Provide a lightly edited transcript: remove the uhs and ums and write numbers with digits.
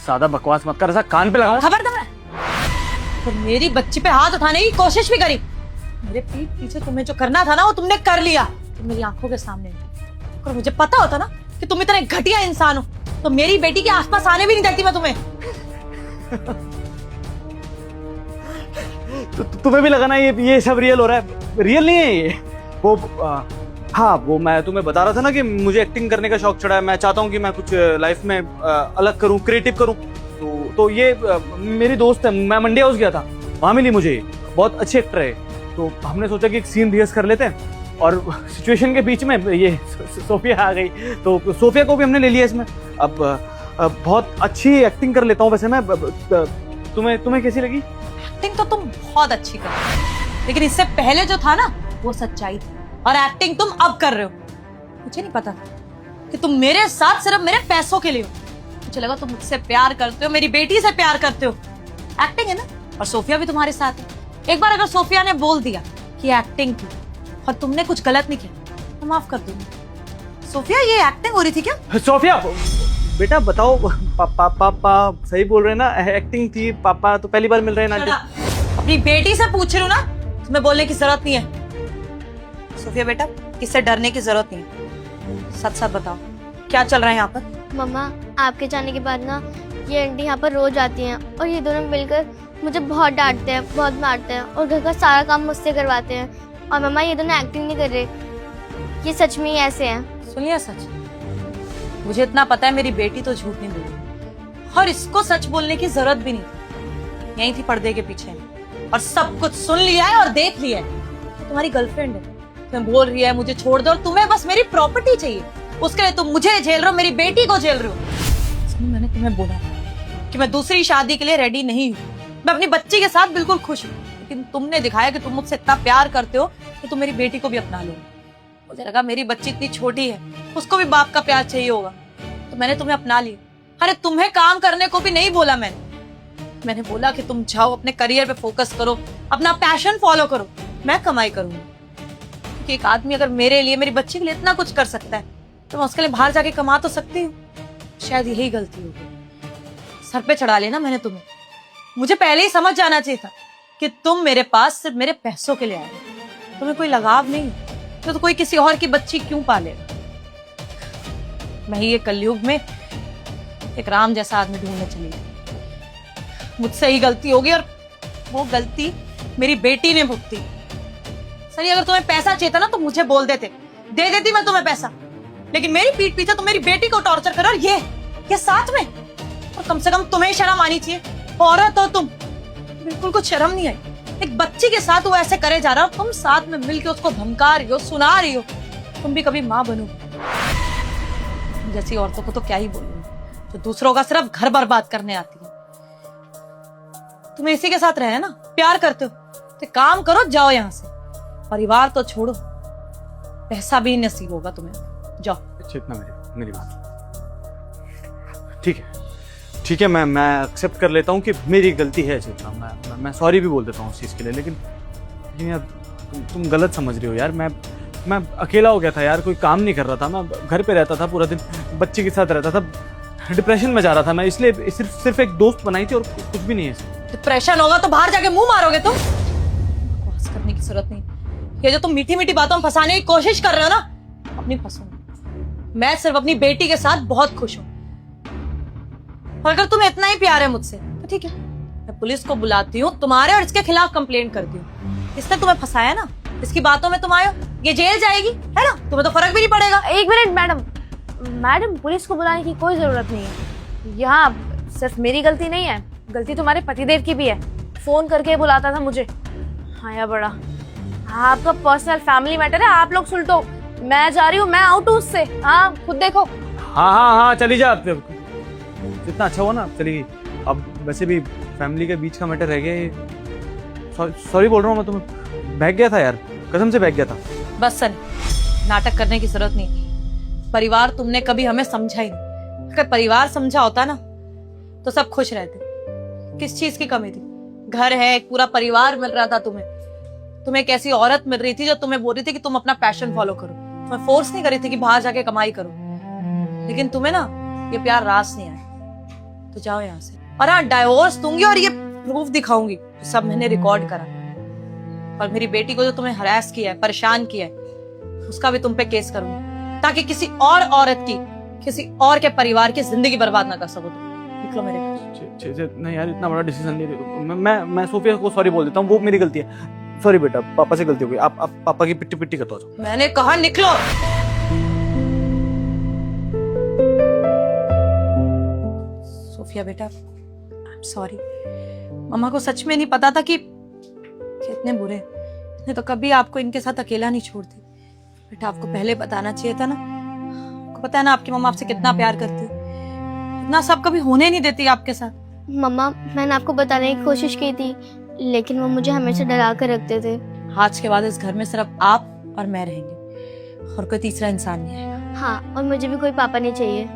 ज्यादा बकवास मत कर, ऐसा कान पे लगाऊं। खबरदार, तो मेरी बच्ची पे हाथ उठाने की कोशिश भी करी, मेरे पीठ पीछे तुम्हें जो करना था ना वो तुमने कर लिया, तो मेरी आंखों के सामने। अगर मुझे पता होता ना कि तुम इतने घटिया इंसान हो तो मेरी बेटी के आसपास आने भी नहीं देती मैं तुम्हें। तो तुम्हें भी लगा ना ये सब रियल हो रहा है? रियल नहीं है ये। वो हाँ, वो मैं तुम्हें बता रहा था ना कि मुझे एक्टिंग करने का शौक चढ़ा है। मैं चाहता हूँ कि मैं कुछ लाइफ में अलग करूँ, क्रिएटिव करूँ। तो ये मेरी दोस्त है, मैं मंडी हाउस गया था, वहाँ मिली मुझे, बहुत अच्छी एक्टर है। तो हमने सोचा कि एक सीन रिहर्स कर लेते हैं, और सिचुएशन के बीच में ये सोफिया आ गई, तो सोफिया को भी हमने ले लिया इसमें। अब बहुत अच्छी एक्टिंग कर लेता हूँ वैसे मैं। तुम्हें कैसी लगी? एक्टिंग तो तुम बहुत अच्छी कर रहे हो, लेकिन इससे पहले जो था ना वो सच्चाई थी, और एक्टिंग तुम अब कर रहे हो। मुझे नहीं पता कि तुम मेरे साथ सिर्फ मेरे पैसों के लिए हो। मुझे लगा तुम मुझसे प्यार करते हो, मेरी बेटी से प्यार करते हो। एक्टिंग है ना, और सोफिया भी तुम्हारे साथ है। एक बार अगर सोफिया ने बोल दिया कि एक्टिंग थी और तुमने कुछ गलत नहीं किया तो माफ कर दूंगी। सोफिया, ये एक्टिंग हो रही थी क्या? सोफिया बेटा बताओ, पापा सही बोल रहे हैं ना? एक्टिंग थी, पापा तो पहली बार मिल रहे हैं ना। अपनी बेटी से पूछ रही हूँ ना, तुम्हें बोलने की जरूरत नहीं है। सोफिया बेटा, किससे डरने की जरूरत नहीं है, सच सच बताओ क्या चल रहा है यहाँ पर? मम्मा, आपके जाने के बाद ना ये आंटी यहाँ पर रोज आती हैं और ये दोनों मिलकर मुझे बहुत डांटते हैं, बहुत मारते हैं और घर का सारा काम मुझसे करवाते हैं। और मम्मा, ये दोनों एक्टिंग नहीं कर रहे, ये सच में ही ऐसे हैं। सुनिए, सच मुझे इतना पता है, मेरी बेटी तो झूठ नहीं बोली, और इसको सच बोलने की जरूरत भी नहीं थी। यही थी पर्दे के पीछे, और सब कुछ सुन लिया है और देख लिया है। तुम्हारी गर्लफ्रेंड है, तुम्हें बोल रही है मुझे छोड़ दो, और तुम्हें बस मेरी प्रॉपर्टी चाहिए, उसके लिए तुम मुझे झेल रहे हो, मेरी बेटी को झेल रहे हो। मैंने तुम्हें बोला कि मैं दूसरी शादी के लिए रेडी नहीं हूँ, मैं अपनी बच्ची के साथ बिल्कुल खुश हूँ, लेकिन तुमने दिखाया कि तुम मुझसे इतना प्यार करते हो कि तुम मेरी बेटी को भी अपना लो। मुझे लगा मेरी बच्ची इतनी छोटी है, उसको भी बाप का प्यार चाहिए होगा, तो मैंने तुम्हें अपना लिया। अरे तुम्हें काम करने को भी नहीं बोला मैंने बोला कि तुम जाओ अपने करियर पे फोकस करो, अपना पैशन फॉलो करो, मैं कमाई करूंगी। क्योंकि एक आदमी अगर मेरे लिए, मेरी बच्ची के लिए इतना कुछ कर सकता है तो मैं उसके लिए बाहर जाके कमा तो सकती हूँ। शायद यही गलती होगी, सर पे चढ़ा लेना मैंने तुम्हें। मुझे पहले ही समझ जाना चाहिए था कि तुम मेरे पास सिर्फ मेरे पैसों के लिए आए, तुम्हें कोई लगाव नहीं, तो कोई किसी और की बच्ची क्यों पालेगा। मैं ये कलयुग में एक राम जैसा आदमी ढूंढने चली गई। मुझसे ही गलती होगी, और वो गलती मेरी बेटी ने भुगती। सही, अगर तुम्हें पैसा चाहिए था ना तो मुझे बोल देते, दे देती मैं तुम्हें पैसा, लेकिन मेरी पीठ पीछे तुम मेरी बेटी को टॉर्चर करो, और ये साथ में। और कम से कम तुम्हें शर्म आनी चाहिए, औरत हो तुम, बिल्कुल कुछ शर्म नहीं आई। एक बच्ची के साथ वो ऐसे करे जा रहा हो, तुम साथ में मिलके उसको धमका रही हो, सुना रही हो। तुम भी कभी माँ बनोगी? जैसी औरतों को तो क्या ही बोलूंगी, जो दूसरों का सिर्फ घर बर्बाद करने आती है। तुम्हें इसी के साथ रहे ना, प्यार करते हो तो काम करो, जाओ यहाँ से, परिवार तो छोड़ो, पैसा भी नसीब होगा तुम्हें, जाओ। इतना मेरी बात ठीक है, मैं एक्सेप्ट कर लेता हूँ कि मेरी गलती है चेतना, मैं सॉरी भी बोल देता हूँ उस चीज़ के लिए। लेकिन यार तुम गलत समझ रही हो यार। मैं अकेला हो गया था यार, कोई काम नहीं कर रहा था, मैं घर पे रहता था पूरा दिन, बच्चे के साथ रहता था, डिप्रेशन में जा रहा था मैं, इसलिए सिर्फ एक दोस्त बनाई थी और कुछ भी नहीं है। डिप्रेशन होगा तो बाहर जाके मुंह मारोगे तुम, बकवास करने की जरूरत नहीं। ये जो तुम मीठी मीठी बातों में फंसाने की कोशिश कर रहे हो ना, अपनी फंसो। मैं सिर्फ अपनी बेटी के साथ बहुत खुश हूँ, और अगर तुम्हें इतना ही प्यार है मुझसे तो ठीक है, मैं पुलिस को बुलाती हूँ, तुम्हारे और इसके खिलाफ कंप्लेंट करती हूँ। इसने तुम्हें फंसाया ना, इसकी बातों में तुम आए हो, ये जेल जाएगी, है ना? तुम्हें तो फर्क भी नहीं पड़ेगा। एक मिनट मैडम, पुलिस को बुलाने की कोई जरूरत नहीं है। यहाँ सिर्फ मेरी गलती नहीं है, गलती तुम्हारे पतिदेव की भी है। फोन करके बुलाता था मुझे। हाँ या बड़ा, आपका पर्सनल फैमिली मैटर है, आप लोग सुलटो। मैं जा रही हूँ, मैं आउट हूँ उससे। हाँ, खुद देखो। हाँ चली जा, जितना अच्छा हुआ ना चली गई। अब वैसे भी फैमिली के बीच का मैटर रह गया। सॉरी बोल रहा हूँ मैं, तुम्हें बहक गया था यार, कसम से बहक गया था। बस सन, नाटक करने की जरूरत नहीं। परिवार तुमने कभी हमें समझा ही नहीं। अगर परिवार समझा होता ना तो सब खुश रहते। किस चीज की कमी थी? घर है, एक पूरा परिवार मिल रहा था तुम्हें एक ऐसी औरत मिल रही थी जो तुम्हें बोल रही थी कि तुम अपना पैशन फॉलो करो। तुम्हें फोर्स नहीं कर रही थी कि बाहर जाके कमाई करो, लेकिन तुम्हें ना ये प्यार रास नहीं आया। तो जाओ यहाँ से। और हाँ, डाइवोर्स दूंगी और ये प्रूफ दिखाऊंगी, सब मैंने रिकॉर्ड करा। और मेरी बेटी को जो तुम्हें हरास किया है, परेशान किया है, उसका भी तुम पे केस करूंगी, ताकि किसी और औरत की, किसी और के परिवार की जिंदगी बर्बाद ना कर सको तुम। निकलो मेरे घर। नहीं यार, इतना बड़ा डिसीजन नहीं ले। मैं सोफिया को सॉरी बोल देता हूँ, वो मेरी गलती है। सॉरी बेटा, पापा से गलती हो गई। आप पापा की पिट्टी पिट्टी करता हो। मैंने कहा निकलो। सोफिया बेटा, आई एम सॉरी। मम्मा को सच में नहीं पता था कि इतने बुरे, नहीं तो कभी आपको इनके साथ अकेला नहीं छोड़ती। बेटा, आपको पहले बताना चाहिए था ना। आपको पता है ना आपकी मम्मा आपसे कितना प्यार करती है, इतना सब कभी होने नहीं देती आपके साथ। मम्मा, मैंने आपको बताने की कोशिश की थी, लेकिन वो मुझे हमेशा डरा कर रखते थे। आज के बाद इस घर में सिर्फ आप और मैं रहेंगे, और कोई तीसरा इंसान नहीं आएगा। हाँ, और मुझे भी कोई पापा नहीं चाहिए।